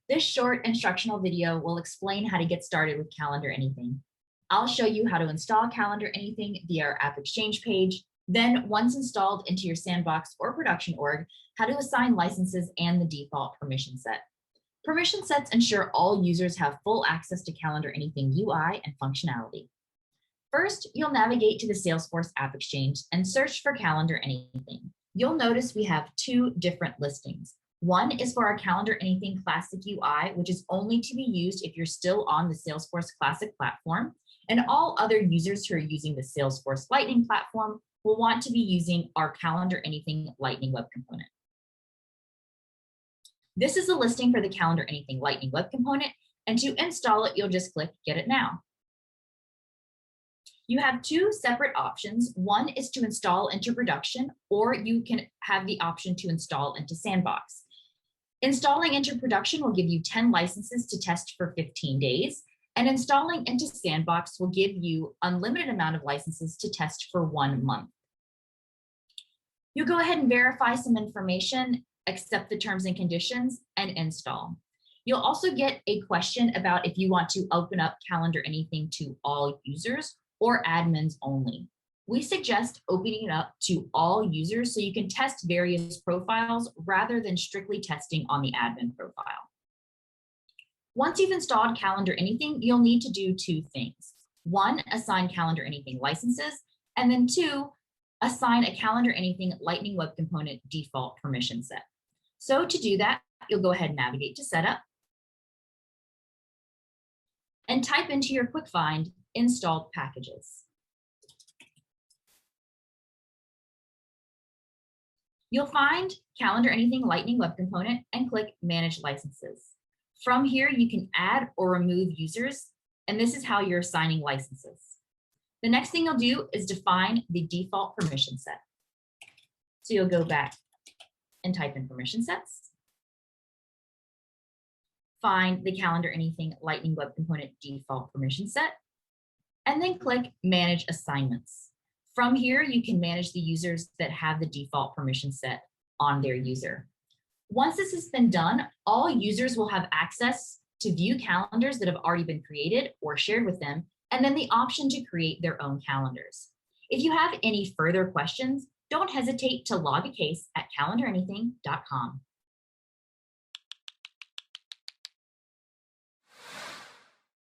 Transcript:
This short instructional video will explain how to get started with CalendarAnything. I'll show you how to install CalendarAnything via our AppExchange page. Then, once installed into your sandbox or production org, how to assign licenses and the default permission set. Permission sets ensure all users have full access to CalendarAnything UI and functionality. First, you'll navigate to the Salesforce AppExchange and search for CalendarAnything. You'll notice we have two different listings. One is for our CalendarAnything Classic UI, which is only to be used if you're still on the Salesforce Classic platform, and all other users who are using the Salesforce Lightning platform will want to be using our CalendarAnything Lightning Web Component. This is a listing for the CalendarAnything Lightning Web Component, and to install it, you'll just click Get It Now. You have two separate options. One is to install into production, or you can have the option to install into Sandbox. Installing into production will give you 10 licenses to test for 15 days, and installing into Sandbox will give you unlimited amount of licenses to test for 1 month. You'll go ahead and verify some information, accept the terms and conditions, and install. You'll also get a question about if you want to open up CalendarAnything to all users or admins only. We suggest opening it up to all users so you can test various profiles rather than strictly testing on the admin profile. Once you've installed CalendarAnything, you'll need to do two things. One, assign CalendarAnything licenses, and then two, assign a CalendarAnything Lightning Web Component default permission set. So to do that, you'll go ahead and navigate to Setup and type into your quick find installed packages. You'll find CalendarAnything Lightning Web Component and click Manage Licenses. From here, you can add or remove users, and this is how you're assigning licenses. The next thing you'll do is define the default permission set. So you'll go back and type in permission sets, find the CalendarAnything Lightning Web Component default permission set, and then click Manage Assignments. From here, you can manage the users that have the default permission set on their user. Once this has been done, all users will have access to view calendars that have already been created or shared with them, and then the option to create their own calendars. If you have any further questions, don't hesitate to log a case at calendaranything.com.